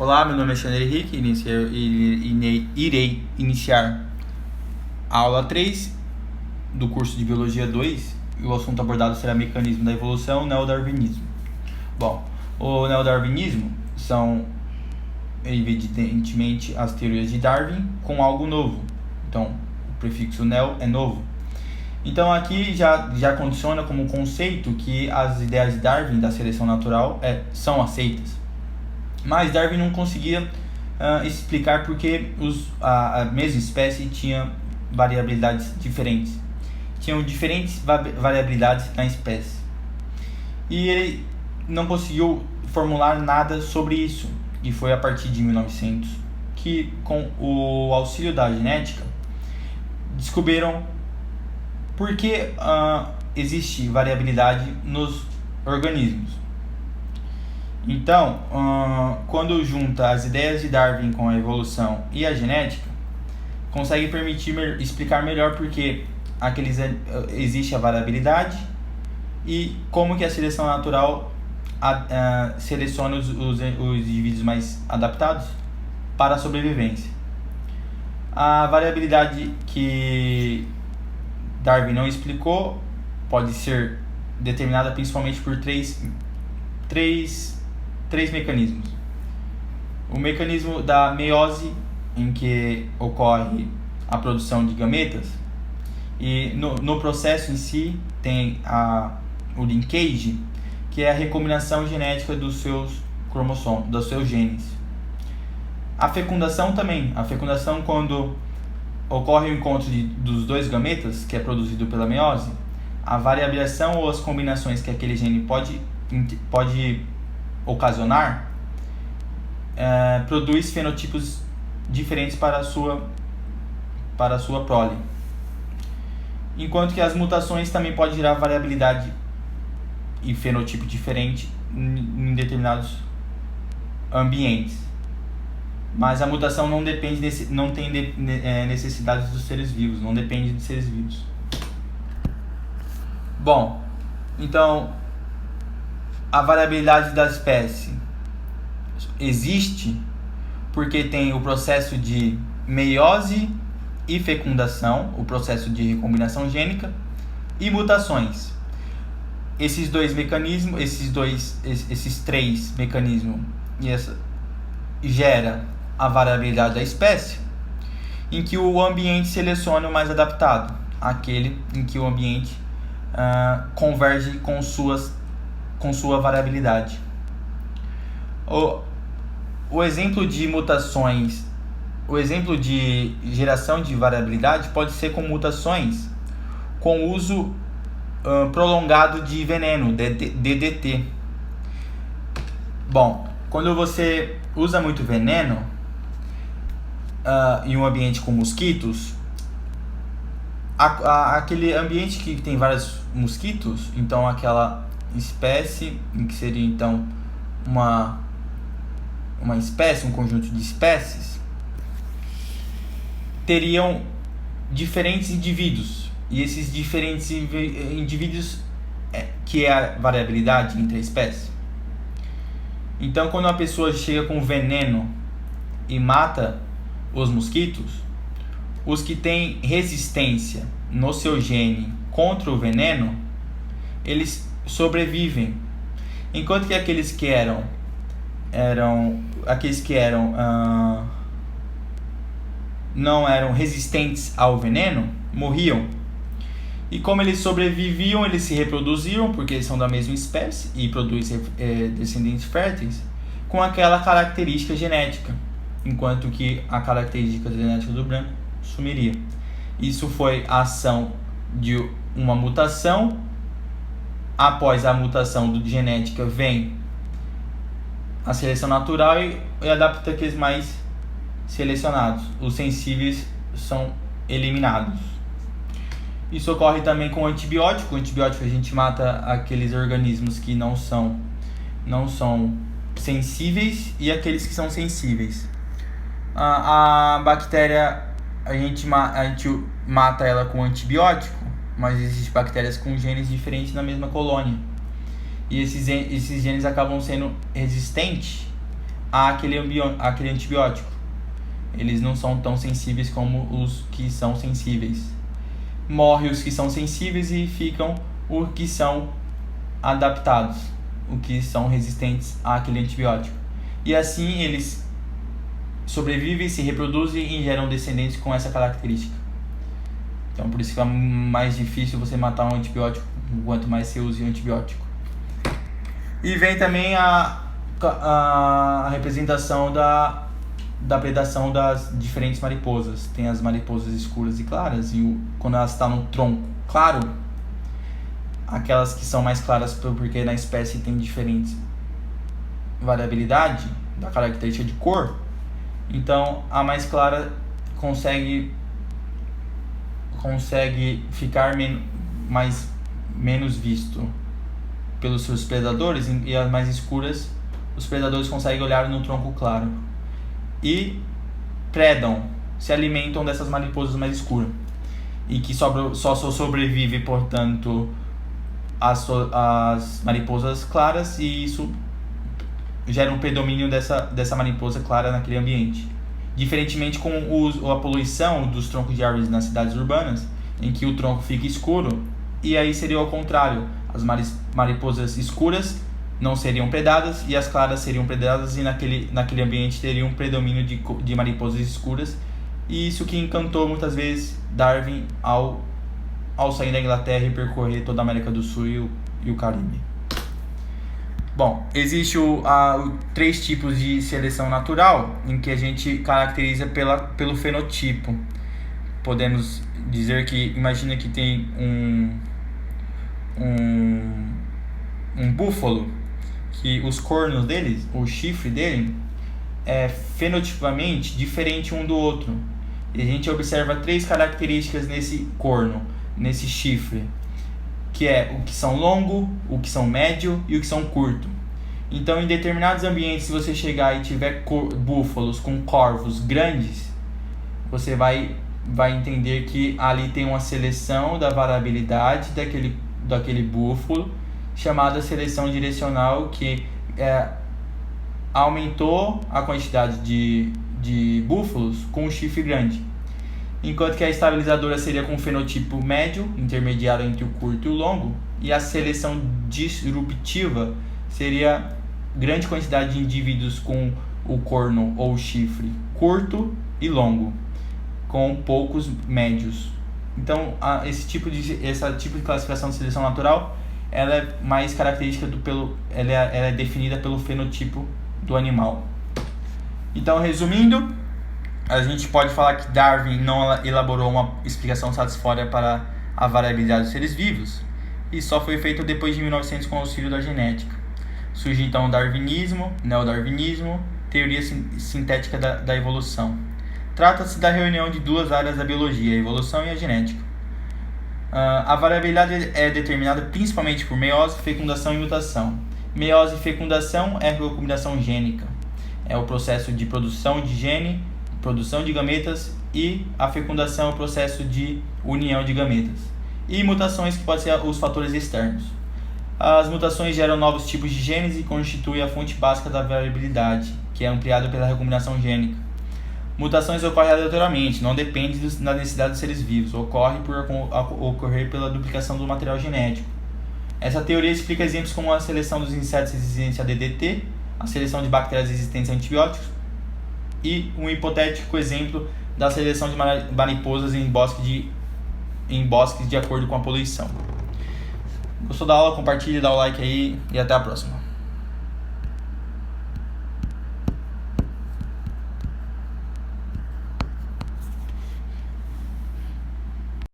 Olá, meu nome é Alexandre Henrique irei iniciar a aula 3 do curso de Biologia 2 e o assunto abordado será mecanismo da evolução, neodarwinismo. Bom, o neodarwinismo são evidentemente as teorias de Darwin com algo novo. Então, o prefixo neo é novo. Então aqui já condiciona como conceito que as ideias de Darwin da seleção natural são aceitas. Mas Darwin não conseguia explicar porque a mesma espécie tinha variabilidades diferentes. Tinham diferentes variabilidades na espécie. E ele não conseguiu formular nada sobre isso. E foi a partir de 1900 que, com o auxílio da genética, descobriram por que existe variabilidade nos organismos. Então, quando junta as ideias de Darwin com a evolução e a genética, consegue permitir explicar melhor por que existe a variabilidade e como que a seleção natural seleciona os indivíduos mais adaptados para a sobrevivência. A variabilidade que Darwin não explicou pode ser determinada principalmente por três mecanismos. O mecanismo da meiose, em que ocorre a produção de gametas, e no processo em si tem o linkage, que é a recombinação genética dos seus cromossomos, dos seus genes. A fecundação também. A fecundação, quando ocorre o encontro dos dois gametas, que é produzido pela meiose, a variação ou as combinações que aquele gene pode ocasionar produz fenotipos diferentes para a sua prole. Enquanto que as mutações também podem gerar variabilidade e fenotipo diferente em determinados ambientes. Mas a mutação não tem necessidades dos seres vivos, não depende dos seres vivos. Bom, então a variabilidade da espécie existe porque tem o processo de meiose e fecundação, o processo de recombinação gênica e mutações. Esses três mecanismos gera a variabilidade da espécie, em que o ambiente seleciona o mais adaptado, aquele em que o ambiente converge com sua variabilidade. O exemplo de mutações, o exemplo de geração de variabilidade pode ser com mutações com uso prolongado de veneno, DDT. Bom, quando você usa muito veneno em um ambiente com mosquitos, aquele ambiente que tem vários mosquitos, então aquela espécie, que seria então uma espécie, um conjunto de espécies, teriam diferentes indivíduos. E esses diferentes indivíduos, que é a variabilidade entre a espécie. Então, quando uma pessoa chega com veneno e mata os mosquitos, os que têm resistência no seu gene contra o veneno, eles sobrevivem, enquanto que aqueles que não eram resistentes ao veneno morriam. E como eles sobreviviam, eles se reproduziam, porque eles são da mesma espécie e produzem descendentes férteis com aquela característica genética, enquanto que a característica genética do branco sumiria. Isso foi a ação de uma mutação. Após a mutação genética vem a seleção natural e adapta aqueles mais selecionados. Os sensíveis são eliminados. Isso ocorre também com o antibiótico. O antibiótico a gente mata aqueles organismos que não são sensíveis e aqueles que são sensíveis. A bactéria a gente mata ela com antibiótico, mas existem bactérias com genes diferentes na mesma colônia. E esses genes acabam sendo resistentes àquele antibiótico. Eles não são tão sensíveis como os que são sensíveis. Morre os que são sensíveis e ficam os que são adaptados, os que são resistentes àquele antibiótico. E assim eles sobrevivem, se reproduzem e geram descendentes com essa característica. Então por isso que é mais difícil você matar um antibiótico quanto mais você usa o antibiótico. E vem também a representação da predação das diferentes mariposas. Tem as mariposas escuras e claras, e quando elas estão no tronco claro, aquelas que são mais claras porque na espécie tem diferentes variabilidade da característica de cor, então a mais clara consegue ficar menos visto pelos seus predadores, e as mais escuras os predadores conseguem olhar no tronco claro e predam, se alimentam dessas mariposas mais escuras, e que só sobrevive, portanto, as mariposas claras, e isso gera um predomínio dessa mariposa clara naquele ambiente. Diferentemente com a poluição dos troncos de árvores nas cidades urbanas, em que o tronco fica escuro, e aí seria ao contrário, as mariposas escuras não seriam predadas e as claras seriam predadas, e naquele ambiente teria um predomínio de mariposas escuras, e isso que encantou muitas vezes Darwin ao sair da Inglaterra e percorrer toda a América do Sul e o Caribe. Bom, existe 3 tipos de seleção natural, em que a gente caracteriza pelo fenotipo. Podemos dizer que, imagina que tem um búfalo, que os cornos dele, o chifre dele, é fenotipicamente diferente um do outro. E a gente observa 3 características nesse corno, nesse chifre, que é o que são longo, o que são médio e o que são curto. Então, em determinados ambientes, se você chegar e tiver búfalos com corvos grandes, você vai entender que ali tem uma seleção da variabilidade daquele búfalo, chamada seleção direcional, que aumentou a quantidade de búfalos com um chifre grande. Enquanto que a estabilizadora seria com fenotipo médio, intermediário entre o curto e o longo, e a seleção disruptiva seria grande quantidade de indivíduos com o corno ou chifre curto e longo, com poucos médios. Então, esse tipo de classificação de seleção natural, ela é mais característica ela é definida pelo fenotipo do animal. Então, resumindo, a gente pode falar que Darwin não elaborou uma explicação satisfatória para a variabilidade dos seres vivos, e só foi feito depois de 1900 com o auxílio da genética. Surge então o darwinismo, neodarwinismo, teoria sintética da evolução. Trata-se da reunião de 2 áreas da biologia, a evolução e a genética. A variabilidade é determinada principalmente por meiose, fecundação e mutação. Meiose e fecundação é a recombinação gênica. É o processo de produção de gene, produção de gametas, e a fecundação é o processo de união de gametas. E mutações, que podem ser os fatores externos. As mutações geram novos tipos de genes e constituem a fonte básica da variabilidade, que é ampliada pela recombinação gênica. Mutações ocorrem aleatoriamente, não dependem da necessidade dos seres vivos, ocorrer pela duplicação do material genético. Essa teoria explica exemplos como a seleção dos insetos resistentes a DDT, a seleção de bactérias resistentes a antibióticos, e um hipotético exemplo da seleção de mariposas em bosques de acordo com a poluição. Gostou da aula? Compartilhe, dá o like aí e até a próxima.